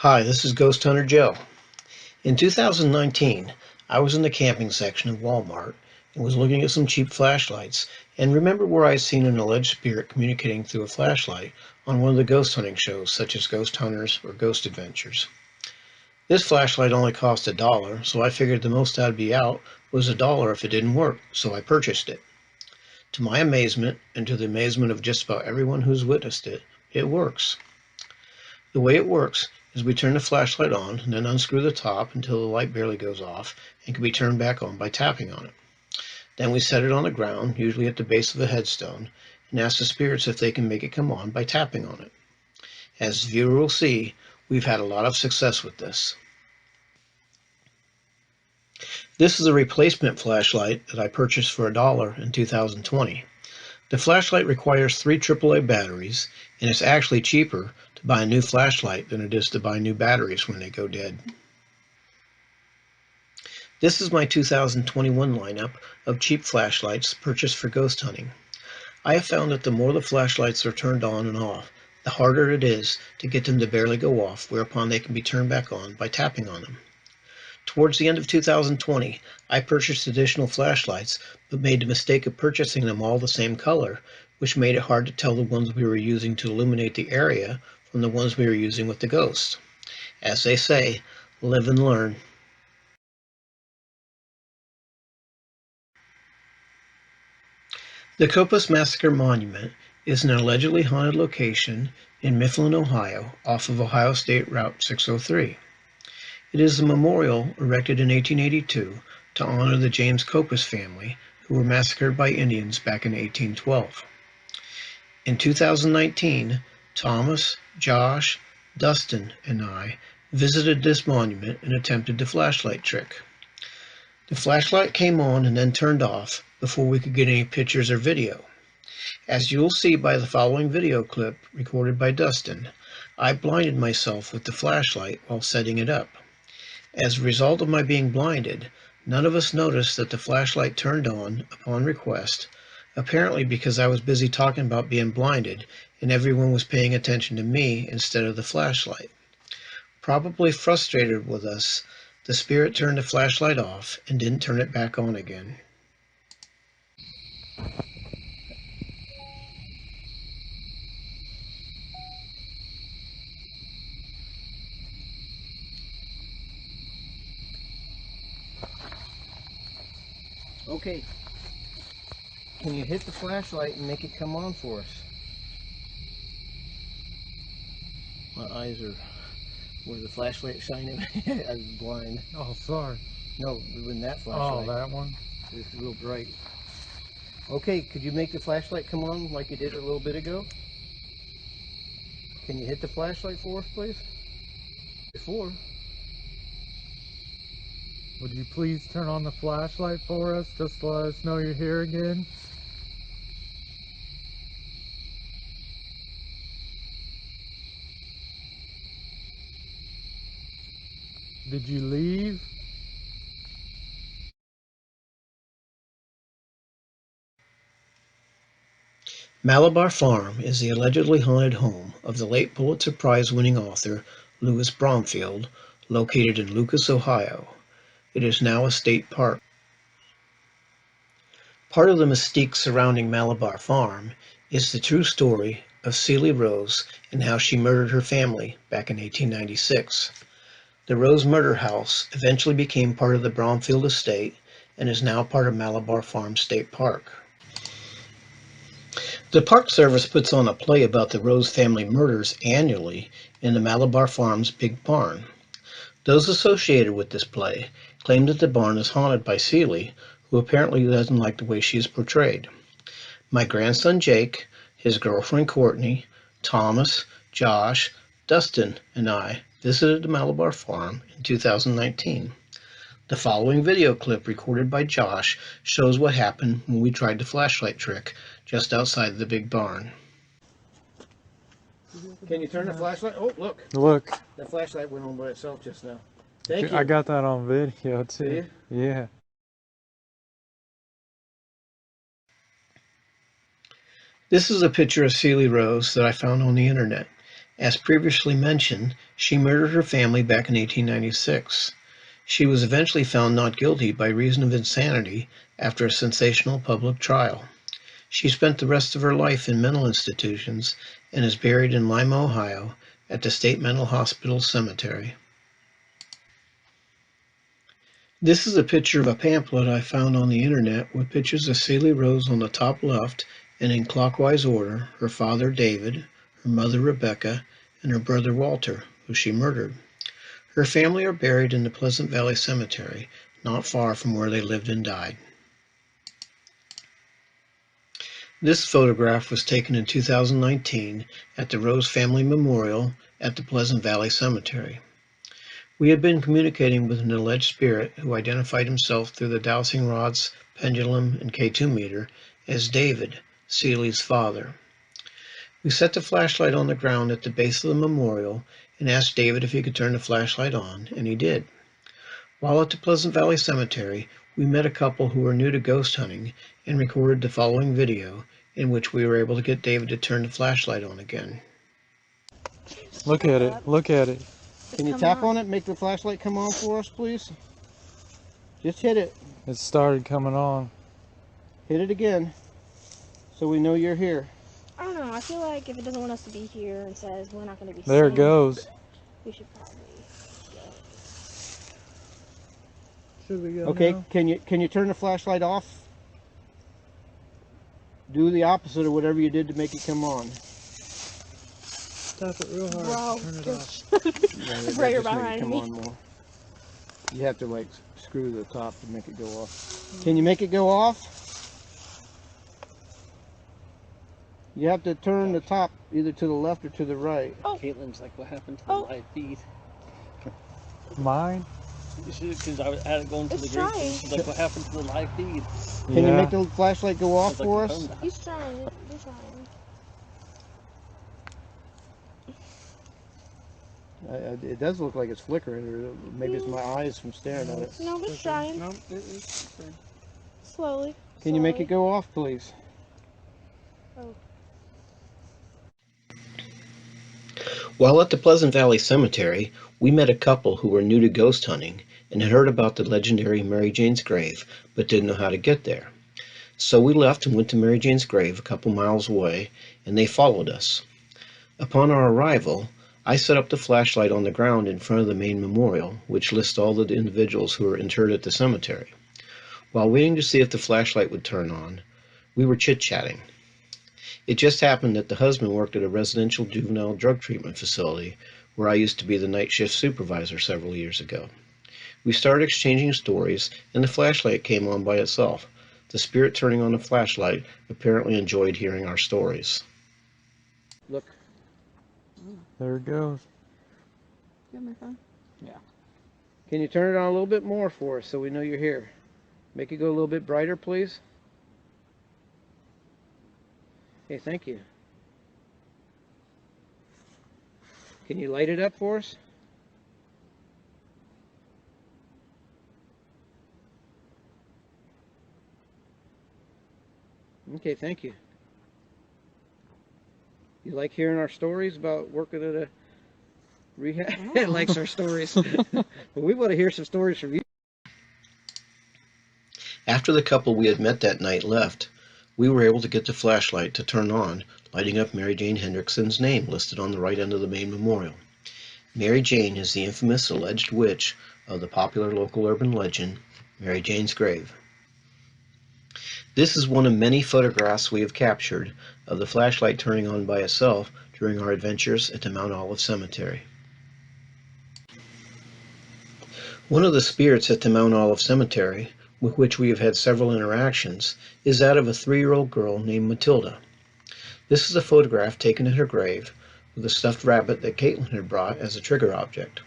Hi, this is Ghost Hunter Joe. In 2019, I was in the camping section of Walmart and was looking at some cheap flashlights and remember where I had seen an alleged spirit communicating through a flashlight on one of the ghost hunting shows such as Ghost Hunters or Ghost Adventures. This flashlight only cost $1, so I figured the most I'd be out was $1 if it didn't work, so I purchased it. To my amazement, and to the amazement of just about everyone who's witnessed it, it works. The way it works is we turn the flashlight on and then unscrew the top until the light barely goes off and can be turned back on by tapping on it. Then we set it on the ground, usually at the base of a headstone, and ask the spirits if they can make it come on by tapping on it. As the viewer will see, we've had a lot of success with this. This is a replacement flashlight that I purchased for $1 in 2020. The flashlight requires 3 AAA batteries, and it's actually cheaper to buy a new flashlight than it is to buy new batteries when they go dead. This is my 2021 lineup of cheap flashlights purchased for ghost hunting. I have found that the more the flashlights are turned on and off, the harder it is to get them to barely go off, whereupon they can be turned back on by tapping on them. Towards the end of 2020, I purchased additional flashlights, but made the mistake of purchasing them all the same color, which made it hard to tell the ones we were using to illuminate the area from the ones we were using with the ghosts. As they say, live and learn. The Copos Massacre Monument is an allegedly haunted location in Mifflin, Ohio, off of Ohio State Route 603. It is a memorial erected in 1882 to honor the James Copos family who were massacred by Indians back in 1812. In 2019, Thomas, Josh, Dustin, and I visited this monument and attempted the flashlight trick. The flashlight came on and then turned off before we could get any pictures or video. As you will see by the following video clip recorded by Dustin, I blinded myself with the flashlight while setting it up. As a result of my being blinded, none of us noticed that the flashlight turned on upon request, apparently because I was busy talking about being blinded and everyone was paying attention to me instead of the flashlight. Probably frustrated with us, the spirit turned the flashlight off and didn't turn it back on again. Okay, can you hit the flashlight and make it come on for us? My eyes are where the flashlight shining. I was blind. Oh, sorry. No, in that Oh, flashlight. that one? It's real bright. Okay, could you make the flashlight come on like you did a little bit ago? Can you hit the flashlight for us, please? Before. Would you please turn on the flashlight for us just to let us know you're here again? Did you leave? Malabar Farm is the allegedly haunted home of the late Pulitzer Prize-winning author Louis Bromfield, located in Lucas, Ohio. It is now a state park. Part of the mystique surrounding Malabar Farm is the true story of Celie Rose and how she murdered her family back in 1896. The Rose Murder House eventually became part of the Bromfield estate and is now part of Malabar Farm State Park. The Park Service puts on a play about the Rose family murders annually in the Malabar Farm's Big Barn. Those associated with this play claim that the barn is haunted by Celie, who apparently doesn't like the way she is portrayed. My grandson Jake, his girlfriend Courtney, Thomas, Josh, Dustin, and I visited the Malabar Farm in 2019. The following video clip recorded by Josh shows what happened when we tried the flashlight trick just outside the big barn. Can you turn the flashlight? Oh, look. Look, The flashlight went on by itself just now. Thank you. I got that on video too. Yeah. This is a picture of Celie Rose that I found on the internet. As previously mentioned, she murdered her family back in 1896. She was eventually found not guilty by reason of insanity after a sensational public trial. She spent the rest of her life in mental institutions and is buried in Lima, Ohio, at the State Mental Hospital Cemetery. This is a picture of a pamphlet I found on the internet with pictures of Celie Rose on the top left and in clockwise order, her father David, her mother Rebecca, and her brother Walter, who she murdered. Her family are buried in the Pleasant Valley Cemetery, not far from where they lived and died. This photograph was taken in 2019 at the Rose Family Memorial at the Pleasant Valley Cemetery. We had been communicating with an alleged spirit who identified himself through the dowsing rods, pendulum, and K2 meter as David, Celie's father. We set the flashlight on the ground at the base of the memorial and asked David if he could turn the flashlight on, and he did. While at the Pleasant Valley Cemetery, we met a couple who were new to ghost hunting and recorded the following video in which we were able to get David to turn the flashlight on again. Look at it. Look at it. Can you tap on it, make the flashlight come on for us, please? Just hit it. It started coming on. Hit it again so we know you're here. I don't know. I feel like if it doesn't want us to be here and says we're not going to be There seen, it goes. we should probably go. Should we go Okay, now? can you turn the flashlight off? Do the opposite of whatever you did to make it come on. Tap it real hard. Wow. Turn it off. That Right just make it behind come me. on more. You have to like screw the top to make it go off. Can you make it go off? You have to turn the top either to the left or to the right. Oh. Caitlin's like, what happened to the Oh. live feed? Mine? Because I had it going to It's the grave. trying. She's like, what happened to the live feed? Can you make the flashlight go off I was like, for the us? phone died. He's trying. He's trying. It does look like it's flickering, or maybe it's my eyes from staring at it. No, it's trying. No, it is. Slowly. Can you make slowly. it go off, please? Oh. While at the Pleasant Valley Cemetery, we met a couple who were new to ghost hunting and had heard about the legendary Mary Jane's grave, but didn't know how to get there. So we left and went to Mary Jane's grave a couple miles away, and they followed us. Upon our arrival, I set up the flashlight on the ground in front of the main memorial, which lists all the individuals who were interred at the cemetery. While waiting to see if the flashlight would turn on, we were chit-chatting. It just happened that the husband worked at a residential juvenile drug treatment facility where I used to be the night shift supervisor several years ago. We started exchanging stories, and the flashlight came on by itself. The spirit turning on the flashlight apparently enjoyed hearing our stories. Look. There it goes. You have my phone? Can you turn it on a little bit more for us so we know you're here? Make it go a little bit brighter, please. Okay, thank you. Can you light it up for us? Okay, thank you. You like hearing our stories about working at a rehab? It likes our stories. But we want to hear some stories from you. After the couple we had met that night left, we were able to get the flashlight to turn on, lighting up Mary Jane Hendrickson's name listed on the right end of the main memorial. Mary Jane is the infamous alleged witch of the popular local urban legend, Mary Jane's Grave. This is one of many photographs we have captured of the flashlight turning on by itself during our adventures at the Mount Olive Cemetery. One of the spirits at the Mount Olive Cemetery, with which we have had several interactions, is that of a 3-year-old girl named Matilda. This is a photograph taken at her grave with a stuffed rabbit that Caitlin had brought as a trigger object.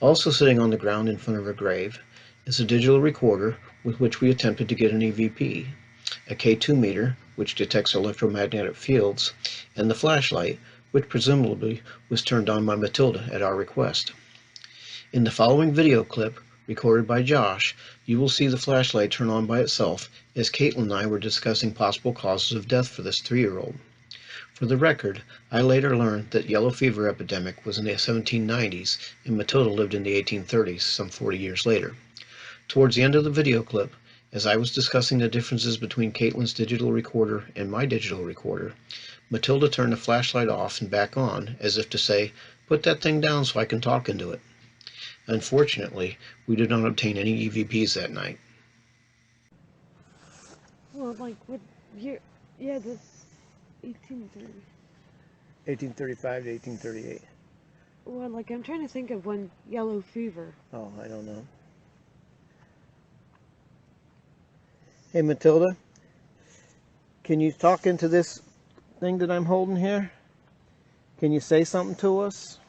Also sitting on the ground in front of her grave is a digital recorder with which we attempted to get an EVP, a K2 meter, which detects electromagnetic fields, and the flashlight, which presumably was turned on by Matilda at our request. In the following video clip, recorded by Josh, you will see the flashlight turn on by itself as Caitlin and I were discussing possible causes of death for this 3-year-old. For the record, I later learned that yellow fever epidemic was in the 1790s and Matilda lived in the 1830s, some 40 years later. Towards the end of the video clip, as I was discussing the differences between Caitlin's digital recorder and my digital recorder, Matilda turned the flashlight off and back on, as if to say, "Put that thing down so I can talk into it." Unfortunately, we did not obtain any EVPs that night. Well, like, what year? Yeah, this 1830. 1835 to 1838. Well, like, I'm trying to think of when yellow fever. Oh, I don't know. Hey, Matilda, can you talk into this thing that I'm holding here? Can you say something to us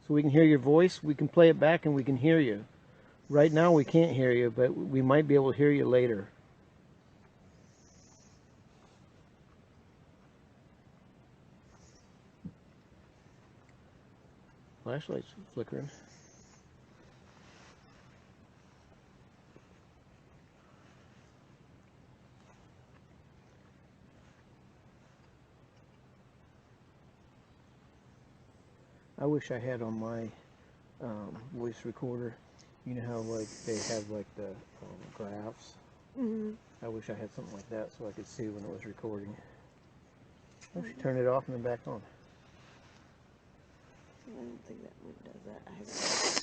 so we can hear your voice? We can play it back and we can hear you. Right now we can't hear you, but we might be able to hear you later. Flashlight's flickering. I wish I had on my voice recorder, you know how like they have like the graphs? Mm-hmm. I wish I had something like that so I could see when it was recording. I should turn it off and then back on. I don't think that one does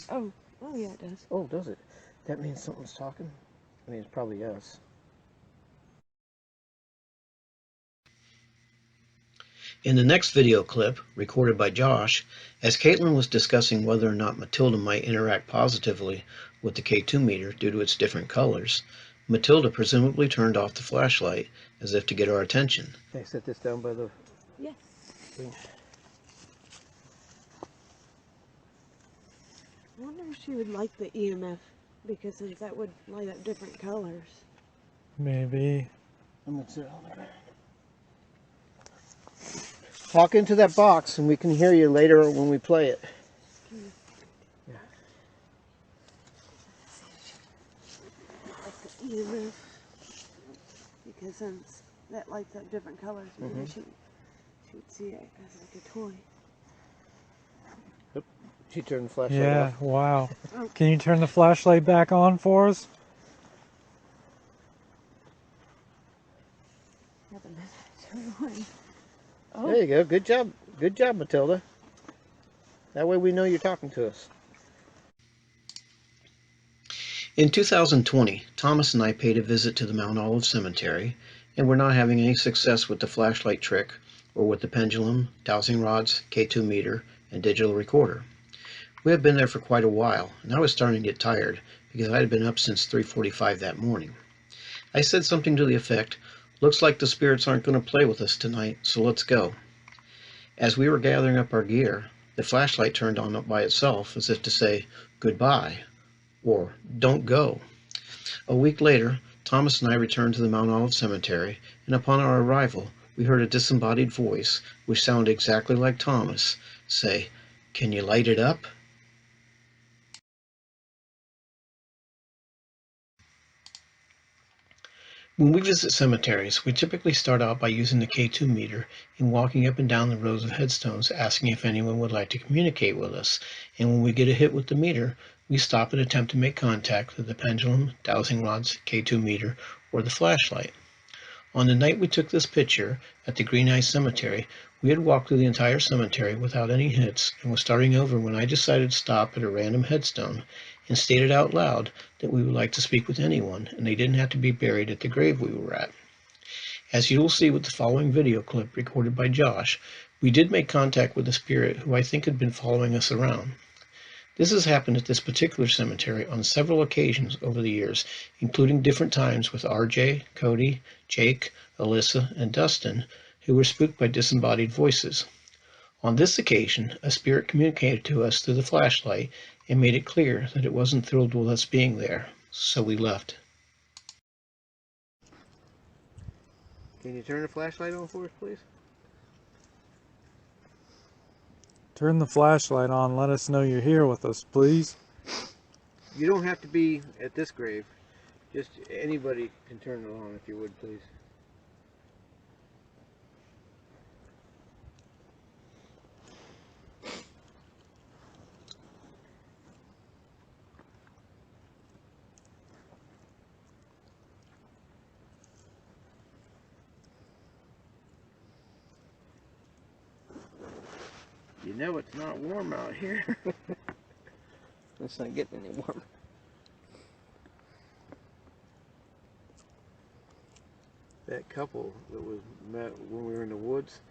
that. Oh yeah, it does. Oh, does it? That means something's talking? I mean, it's probably us. In the next video clip, recorded by Josh, as Caitlin was discussing whether or not Matilda might interact positively with the K2 meter due to its different colors, Matilda presumably turned off the flashlight as if to get our attention. Can I set this down by the... Yes. thing? I wonder if she would like the EMF, because since that would light up different colors. Maybe. I'm going to sit on the ground. Talk into that box and we can hear you later when we play it. Yeah. Like the EMF, because since that lights up different colors, maybe she would see it as like a toy. Oop, she turned the flashlight Yeah, off. wow. Oh. Can you turn the flashlight back on for us? Oh. There you go. Good job. Good job, Matilda. That way we know you're talking to us. In 2020, Thomas and I paid a visit to the Mount Olive Cemetery, and we're not having any success with the flashlight trick or with the pendulum, dowsing rods, K2 meter, and digital recorder. We had been there for quite a while, and I was starting to get tired because I had been up since 3:45 that morning. I said something to the effect, "Looks like the spirits aren't going to play with us tonight, so let's go." As we were gathering up our gear, the flashlight turned on by itself as if to say, "Goodbye," or "Don't go." A week later, Thomas and I returned to the Mount Olive Cemetery, and upon our arrival, we heard a disembodied voice, which sounded exactly like Thomas, say, "Can you light it up?" When we visit cemeteries, we typically start out by using the K2 meter and walking up and down the rows of headstones asking if anyone would like to communicate with us, and when we get a hit with the meter, we stop and attempt to make contact with the pendulum, dowsing rods, K2 meter, or the flashlight. On the night we took this picture at the Green Eye Cemetery, we had walked through the entire cemetery without any hits and was starting over when I decided to stop at a random headstone and stated out loud that we would like to speak with anyone and they didn't have to be buried at the grave we were at. As you will see with the following video clip recorded by Josh, we did make contact with a spirit who I think had been following us around. This has happened at this particular cemetery on several occasions over the years, including different times with RJ, Cody, Jake, Alyssa, and Dustin, who were spooked by disembodied voices. On this occasion, a spirit communicated to us through the flashlight and made it clear that it wasn't thrilled with us being there, so we left. Can you turn the flashlight on for us, please? Turn the flashlight on. Let us know you're here with us, please. You don't have to be at this grave. Just anybody can turn it on if you would, please. You know it's not warm out here. It's not getting any warmer. That couple that was met when we were in the woods,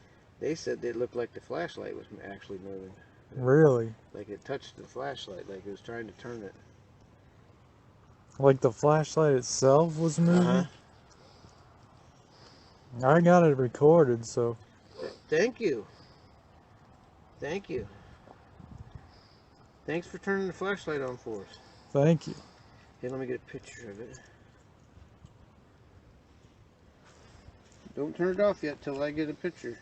they said it looked like the flashlight was actually moving. Really? Like it touched the flashlight, like it was trying to turn it. Like the flashlight itself was moving? Uh-huh. I got it recorded, so. Thank you. Thank you. Thanks for turning the flashlight on for us. Thank you. Hey, let me get a picture of it. Don't turn it off yet till I get a picture.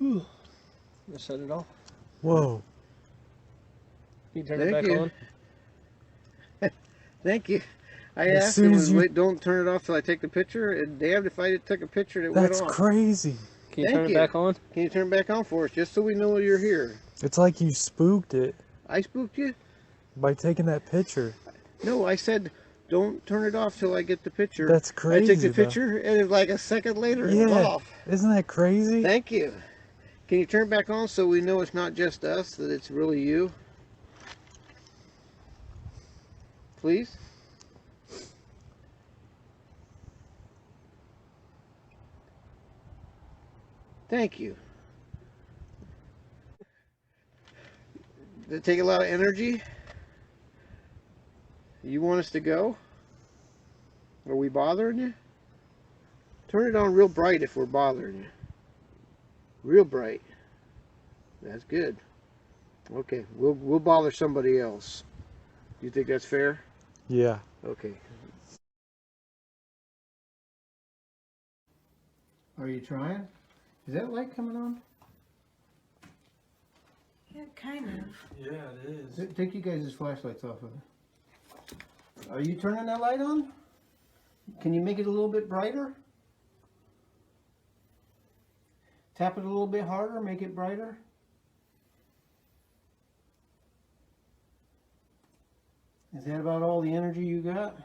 Ooh. Just set it off. Whoa. Can you turn Thank it back you. on? Thank you. I As asked soon him, as you- wait, don't turn it off till I take the picture. And damned if I took a picture and it That's went off. crazy. Can you Thank turn you. it back on? Can you turn it back on for us, just so we know you're here? It's like you spooked it I spooked you? by taking that picture. No, I said, don't turn it off till I get the picture. That's I crazy, took the though. picture, and it, like a second later, it was Yeah. off. Isn't that crazy? Thank you. Can you turn it back on so we know it's not just us, that it's really you? Please? Thank you. Did it take a lot of energy? You want us to go? Are we bothering you? Turn it on real bright if we're bothering you. Real bright. That's good. Okay, we'll bother somebody else. Do you think that's fair? Yeah. Okay. Are you trying? Is that light coming on? Yeah, kind of. Yeah, it is. Take you guys' flashlights off of it. Are you turning that light on? Can you make it a little bit brighter? Tap it a little bit harder, make it brighter. Is that about all the energy you got?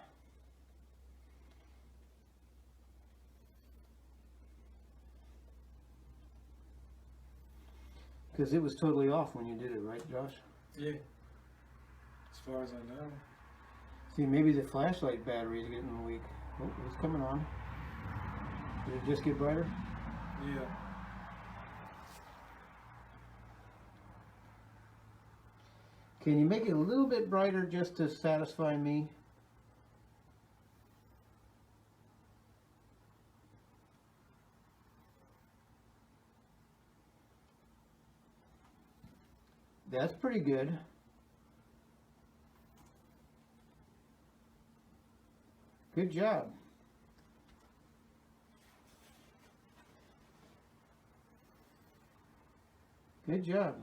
Because it was totally off when you did it, right, Josh? Yeah. As far as I know. See, maybe the flashlight battery is getting weak. Oh, it's coming on. Did it just get brighter? Yeah. Can you make it a little bit brighter just to satisfy me? That's pretty good. Good job. Good job.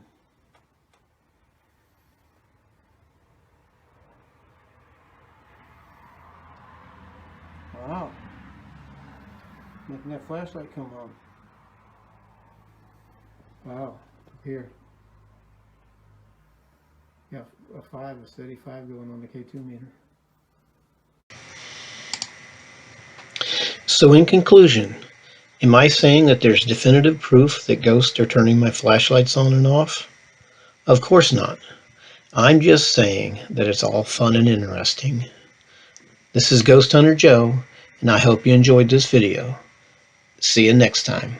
Wow. Making that flashlight come on. Wow. Here. Yeah, a steady 5 going on the K2 meter. So in conclusion, am I saying that there's definitive proof that ghosts are turning my flashlights on and off? Of course not. I'm just saying that it's all fun and interesting. This is Ghost Hunter Joe, and I hope you enjoyed this video. See you next time.